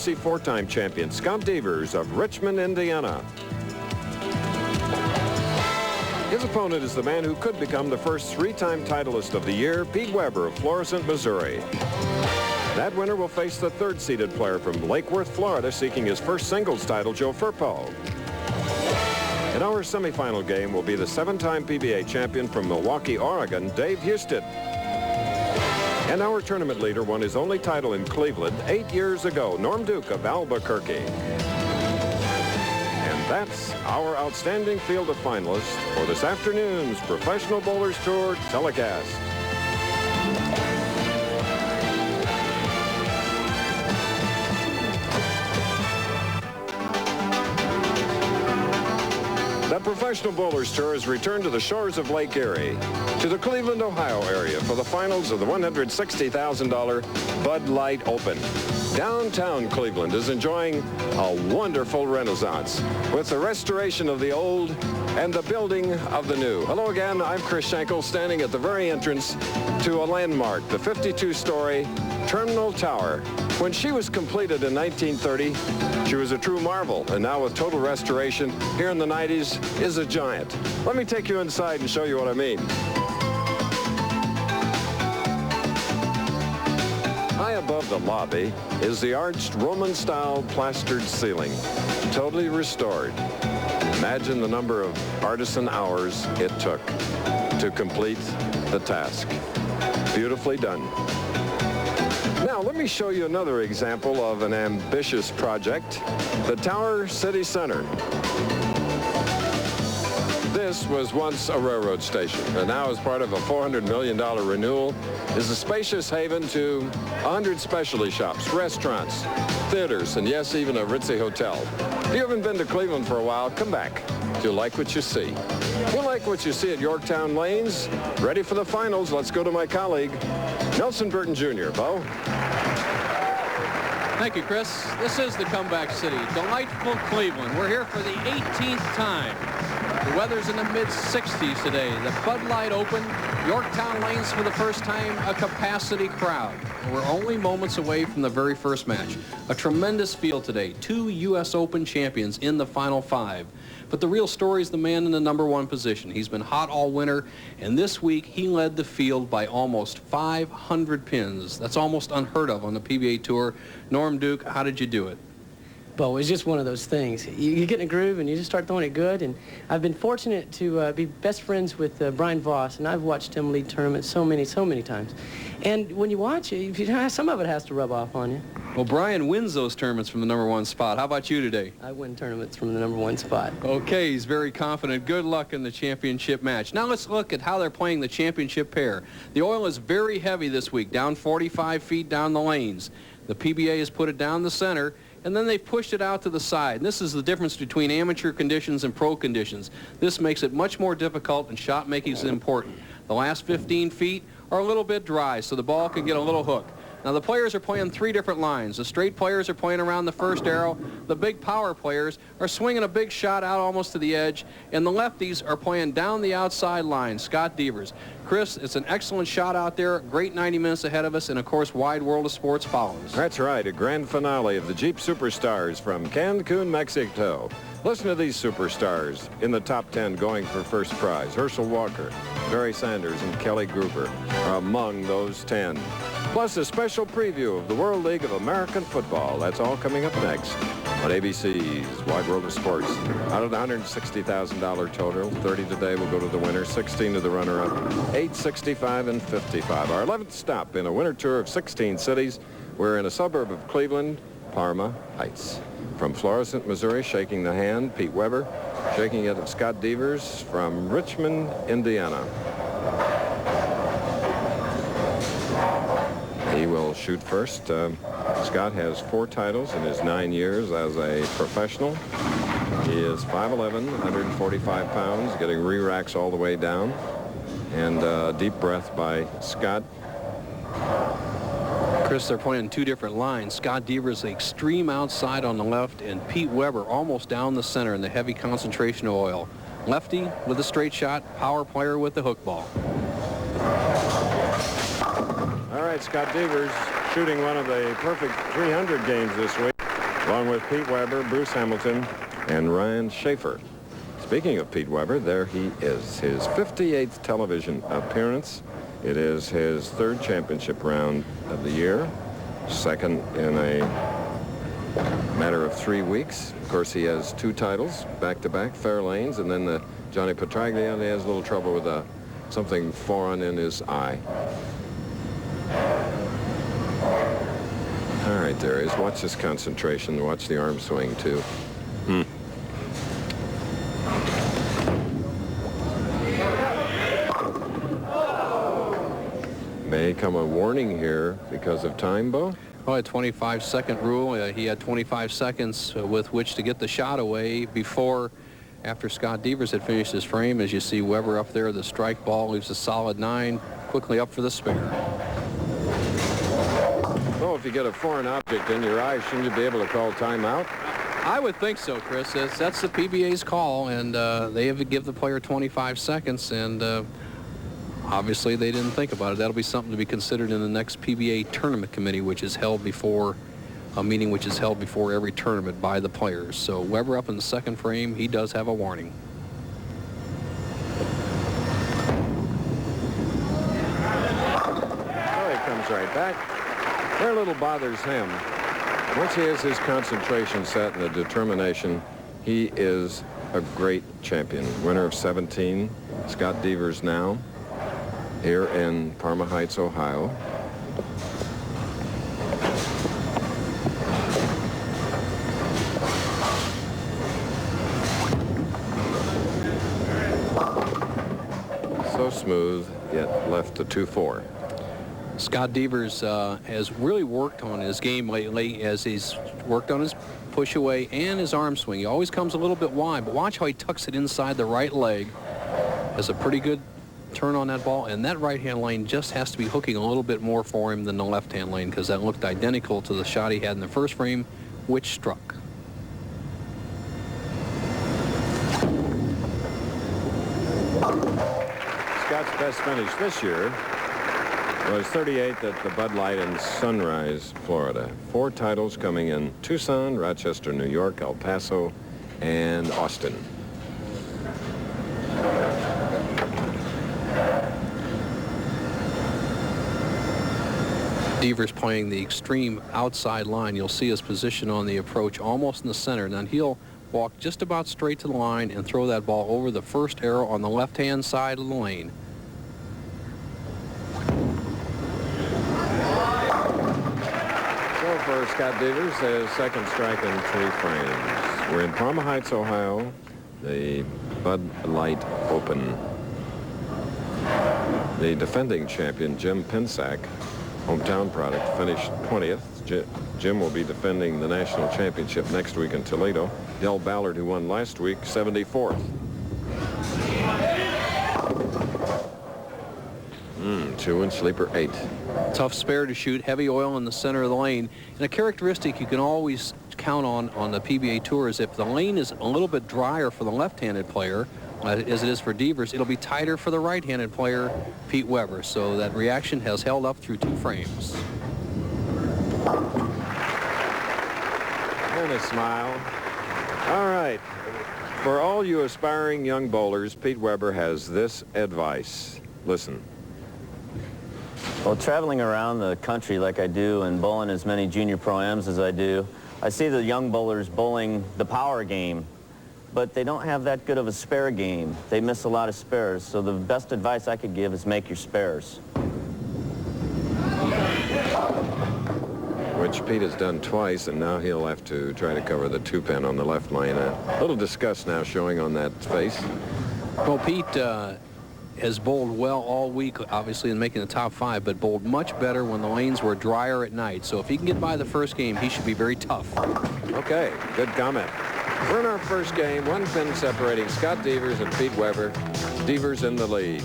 Four-time champion Scott Devers of Richmond, Indiana. His opponent is the man who could become the first three-time titleist of the year, Pete Weber of Florissant, Missouri. That winner will face the third-seeded player from Lake Worth, Florida, seeking his first singles title, Joe Firpo. In our semifinal game will be the seven-time PBA champion from Milwaukee, Oregon, Dave Houston. And our tournament leader won his only title in Cleveland 8 years ago, Norm Duke of Albuquerque. And that's our outstanding field of finalists for this afternoon's Professional Bowlers Tour telecast. The Professional Bowlers Tour has returned to the shores of Lake Erie, to the Cleveland, Ohio area for the finals of the $160,000 Bud Light Open. Downtown Cleveland is enjoying a wonderful renaissance with the restoration of the old and the building of the new. Hello again, I'm Chris Schenkel, standing at the very entrance to a landmark, the 52-story Terminal Tower. When she was completed in 1930, she was a true marvel, and now with total restoration here in the 90s is a giant. Let me take you inside and show you what I mean. High above the lobby is the arched Roman-style plastered ceiling, totally restored. Imagine the number of artisan hours it took to complete the task. Beautifully done. Now, let me show you another example of an ambitious project, the Tower City Center. This was once a railroad station, and now as part of a $400 million renewal is a spacious haven to 100 specialty shops, restaurants, theaters, and yes, even a ritzy hotel. If you haven't been to Cleveland for a while, come back. You'll like what you see. You'll like what you see at Yorktown Lanes. Ready for the finals. Let's go to my colleague, Nelson Burton Jr. Bo? Thank you, Chris. This is the comeback city, delightful Cleveland. We're here for the 18th time. The weather's in the mid-60s today. The Bud Light Open, Yorktown Lanes for the first time, a capacity crowd. We're only moments away from the very first match. A tremendous field today. 2 U.S. Open champions in the final 5. But the real story is the man in the #1 position. He's been hot all winter, and this week he led the field by almost 500 pins. That's almost unheard of on the PBA Tour. Norm Duke, how did you do it? Well, it's just one of those things. You get in a groove and you just start throwing it good. And I've been fortunate to be best friends with Brian Voss, and I've watched him lead tournaments so many times. And when you watch it, some of it has to rub off on you. Well, Brian wins those tournaments from the #1 spot. How about you today? I win tournaments from the #1 spot. Okay, he's very confident. Good luck in the championship match. Now let's look at how they're playing the championship pair. The oil is very heavy this week, down 45 feet down the lanes. The PBA has put it down the center, and then they've pushed it out to the side. And this is the difference between amateur conditions and pro conditions. This makes it much more difficult, and shot making is important. The last 15 feet are a little bit dry, so the ball can get a little hook. Now, the players are playing 3 different lines. The straight players are playing around the first arrow. The big power players are swinging a big shot out almost to the edge. And the lefties are playing down the outside line, Scott Devers. Chris, it's an excellent shot out there. Great 90 minutes ahead of us. And, of course, Wide World of Sports follows. That's right. A grand finale of the Jeep Superstars from Cancun, Mexico. Listen to these superstars in the top 10 going for first prize. Herschel Walker, Barry Sanders, and Kelly Gruber are among those 10. Plus a special preview of the World League of American Football. That's all coming up next on ABC's Wide World of Sports. Out of the $160,000 total, 30 today will go to the winner, 16 to the runner-up, 8, 65, and 55. Our 11th stop in a winter tour of 16 cities. We're in a suburb of Cleveland, Parma Heights. From Florissant, Missouri, shaking the hand, Pete Weber. Shaking it of Scott Devers from Richmond, Indiana. He will shoot first. Scott has 4 titles in his 9 years as a professional. He is 5'11", 145 pounds, getting re-racks all the way down. And deep breath by Scott. Chris, they're playing 2 different lines. Scott Devers, the extreme outside on the left, and Pete Weber almost down the center in the heavy concentration of oil. Lefty with a straight shot, power player with the hook ball. All right, Scott Devers shooting one of the perfect 300 games this week. along with Pete Weber, Bruce Hamilton, and Ryan Schaefer. Speaking of Pete Weber, there he is, his 58th television appearance. It is his 3rd championship round of the year, 2nd in a matter of 3 weeks. Of course, he has 2 titles back-to-back, Fair Lanes, and then the Johnny Petraglione has a little trouble with something foreign in his eye. All right, there he is. Watch this concentration. Watch the arm swing, too. May come a warning here because of time, Bo? Oh, a 25-second rule. He had 25 seconds with which to get the shot away after Scott Devers had finished his frame. As you see Weber up there, the strike ball leaves a solid 9, quickly up for the spare. Oh, if you get a foreign object in your eye, shouldn't you be able to call timeout? I would think so, Chris. That's the PBA's call, and they have to give the player 25 seconds, and obviously they didn't think about it. That'll be something to be considered in the next PBA tournament committee, which is held before a meeting which is held before every tournament by the players. So Weber up in the 2nd frame, he does have a warning. Oh, he comes right back. Very little bothers him. Once he has his concentration set and the determination, he is a great champion. Winner of 17, Scott Devers now, here in Parma Heights, Ohio. So smooth, yet left the 2-4. Scott Devers has really worked on his game lately as he's worked on his push away and his arm swing. He always comes a little bit wide, but watch how he tucks it inside the right leg. Has a pretty good turn on that ball, and that right-hand lane just has to be hooking a little bit more for him than the left-hand lane, because that looked identical to the shot he had in the 1st frame, which struck. Scott's best finish this year was 38th at the Bud Light in Sunrise, Florida. 4 titles coming in Tucson, Rochester, New York, El Paso, and Austin. Devers playing the extreme outside line. You'll see his position on the approach almost in the center. Then he'll walk just about straight to the line and throw that ball over the first arrow on the left-hand side of the lane. So for Scott Devers, his 2nd strike in 3 frames. We're in Parma Heights, Ohio, the Bud Light Open. The defending champion, Jim Pinsack, hometown product, finished 20th. Jim will be defending the national championship next week in Toledo. Del Ballard, who won last week, 74th. 2 sleeper 8. Tough spare to shoot, heavy oil in the center of the lane. And a characteristic you can always count on the PBA Tour is if the lane is a little bit drier for the left-handed player, as it is for Devers, it'll be tighter for the right-handed player, Pete Weber. So that reaction has held up through 2 frames. And a smile. All right. For all you aspiring young bowlers, Pete Weber has this advice. Listen. Well, traveling around the country like I do and bowling as many junior pro-ams as I do, I see the young bowlers bowling the power game, but they don't have that good of a spare game. They miss a lot of spares, so the best advice I could give is make your spares. Which Pete has done twice, and now he'll have to try to cover the 2-pin on the left lane. A little disgust now showing on that face. Well, Pete has bowled well all week, obviously, in making the top 5, but bowled much better when the lanes were drier at night. So if he can get by the first game, he should be very tough. Okay, good comment. We're in our first game, 1 pin separating Scott Devers and Pete Weber. Devers in the lead.